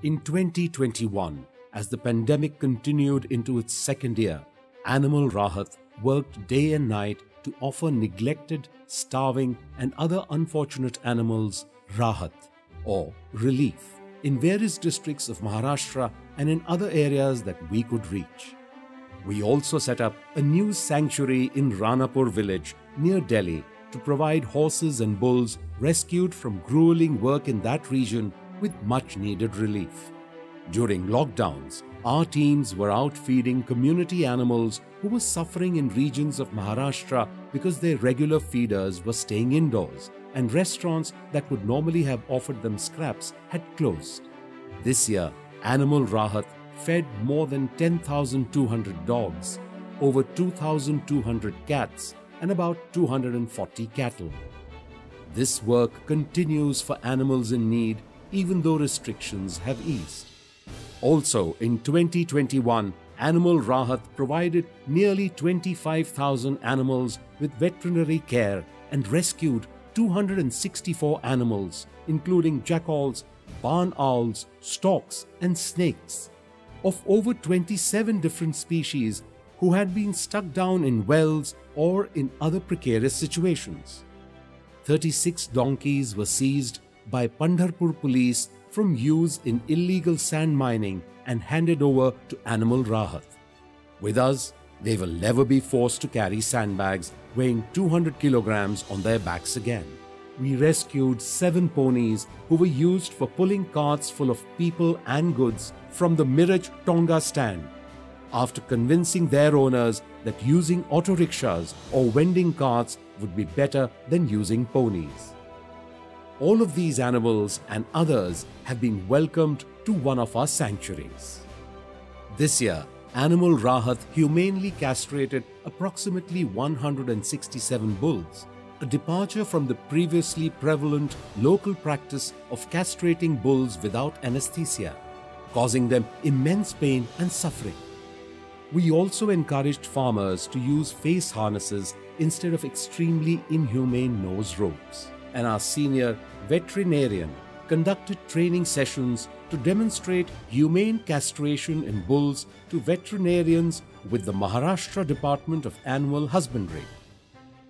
In 2021, as the pandemic continued into its second year, Animal Rahat worked day and night to offer neglected, starving and other unfortunate animals Rahat or relief in various districts of Maharashtra and in other areas that we could reach. We also set up a new sanctuary in Ranapur village near Delhi to provide horses and bulls rescued from grueling work in that region with much needed relief. During lockdowns, our teams were out feeding community animals who were suffering in regions of Maharashtra because their regular feeders were staying indoors and restaurants that would normally have offered them scraps had closed. This year, Animal Rahat fed more than 10,200 dogs, over 2,200 cats and about 240 cattle. This work continues for animals in need even though restrictions have eased. Also, in 2021, Animal Rahat provided nearly 25,000 animals with veterinary care and rescued 264 animals, including jackals, barn owls, storks, and snakes, of over 27 different species who had been stuck down in wells or in other precarious situations. 36 donkeys were seized by Pandharpur police from use in illegal sand mining and handed over to Animal Rahat. With us, they will never be forced to carry sandbags weighing 200 kilograms on their backs again. We rescued 7 ponies who were used for pulling carts full of people and goods from the Miraj Tonga stand, after convincing their owners that using auto rickshaws or vending carts would be better than using ponies. All of these animals and others have been welcomed to one of our sanctuaries. This year, Animal Rahat humanely castrated approximately 167 bulls, a departure from the previously prevalent local practice of castrating bulls without anesthesia, causing them immense pain and suffering. We also encouraged farmers to use face harnesses instead of extremely inhumane nose ropes, and our senior veterinarian conducted training sessions to demonstrate humane castration in bulls to veterinarians with the Maharashtra Department of Animal Husbandry.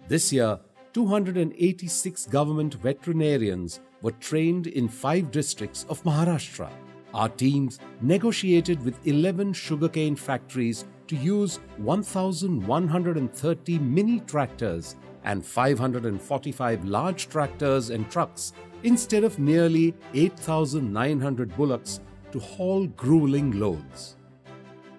This year, 286 government veterinarians were trained in 5 districts of Maharashtra. Our teams negotiated with 11 sugarcane factories to use 1,130 mini tractors and 545 large tractors and trucks instead of nearly 8,900 bullocks to haul grueling loads.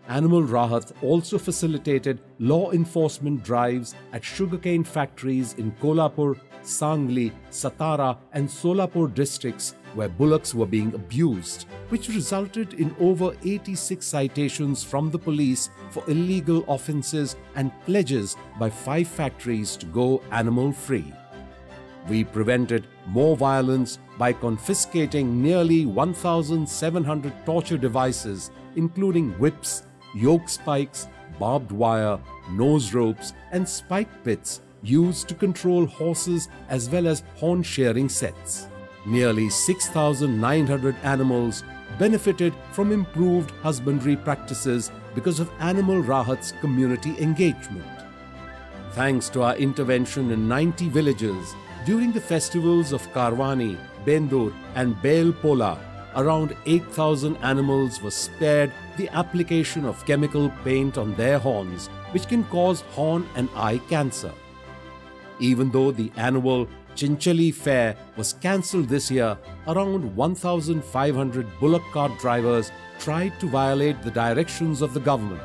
Animal Rahat also facilitated law enforcement drives at sugarcane factories in Kolhapur, Sangli, Satara and Solapur districts where bullocks were being abused, which resulted in over 86 citations from the police for illegal offences and pledges by 5 factories to go animal-free. We prevented more violence by confiscating nearly 1,700 torture devices, including whips, yoke spikes, barbed wire, nose ropes and spike pits used to control horses as well as horn shearing sets. Nearly 6,900 animals benefited from improved husbandry practices because of Animal Rahat's community engagement. Thanks to our intervention in 90 villages during the festivals of Karwani, Bendur and Bel Pola, around 8,000 animals were spared the application of chemical paint on their horns, which can cause horn and eye cancer. Even though the annual Chinchali Fair was cancelled this year, around 1,500 bullock cart drivers tried to violate the directions of the government.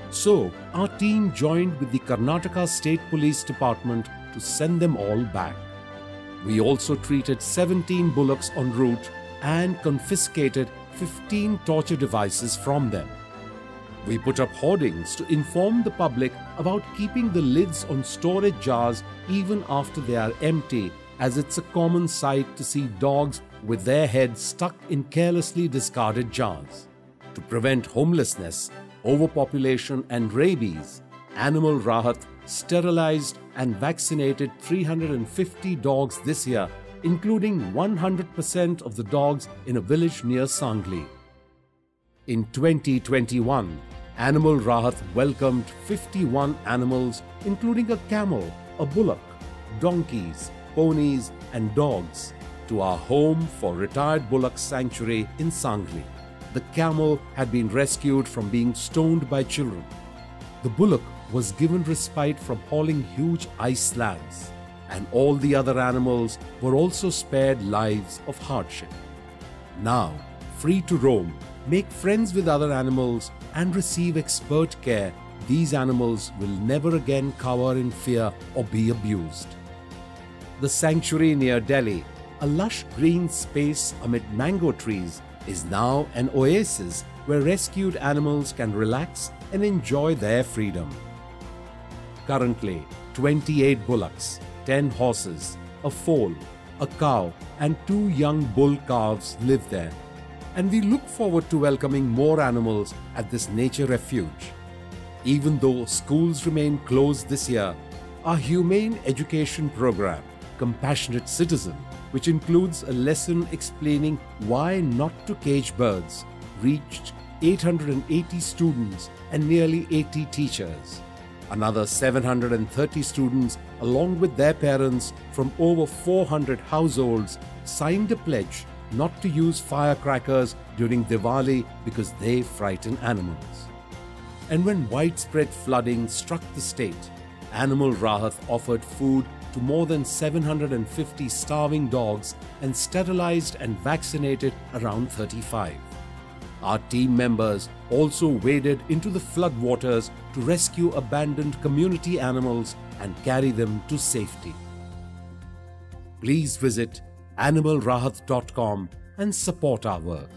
So, our team joined with the Karnataka State Police Department to send them all back. We also treated 17 bullocks en route and confiscated 15 torture devices from them. We put up hoardings to inform the public about keeping the lids on storage jars even after they are empty, as it's a common sight to see dogs with their heads stuck in carelessly discarded jars. To prevent homelessness, overpopulation and rabies, Animal Rahat sterilized and vaccinated 350 dogs this year, including 100% of the dogs in a village near Sangli. In 2021, Animal Rahat welcomed 51 animals, including a camel, a bullock, donkeys, ponies, and dogs, to our home for retired bullock sanctuary in Sangli. The camel had been rescued from being stoned by children. The bullock was given respite from hauling huge ice slabs, and all the other animals were also spared lives of hardship. Now, free to roam, make friends with other animals, and receive expert care, these animals will never again cower in fear or be abused. The sanctuary near Delhi, a lush green space amid mango trees, is now an oasis where rescued animals can relax and enjoy their freedom. Currently, 28 bullocks, 10 horses, a foal, a cow, and 2 young bull calves live there, and we look forward to welcoming more animals at this nature refuge. Even though schools remain closed this year, our humane education program, Compassionate Citizen, which includes a lesson explaining why not to cage birds, reached 880 students and nearly 80 teachers. Another 730 students, along with their parents from over 400 households, signed a pledge not to use firecrackers during Diwali because they frighten animals. And when widespread flooding struck the state, Animal Rahat offered food to more than 750 starving dogs and sterilized and vaccinated around 35. Our team members also waded into the floodwaters to rescue abandoned community animals and carry them to safety. Please visit animalrahat.com and support our work.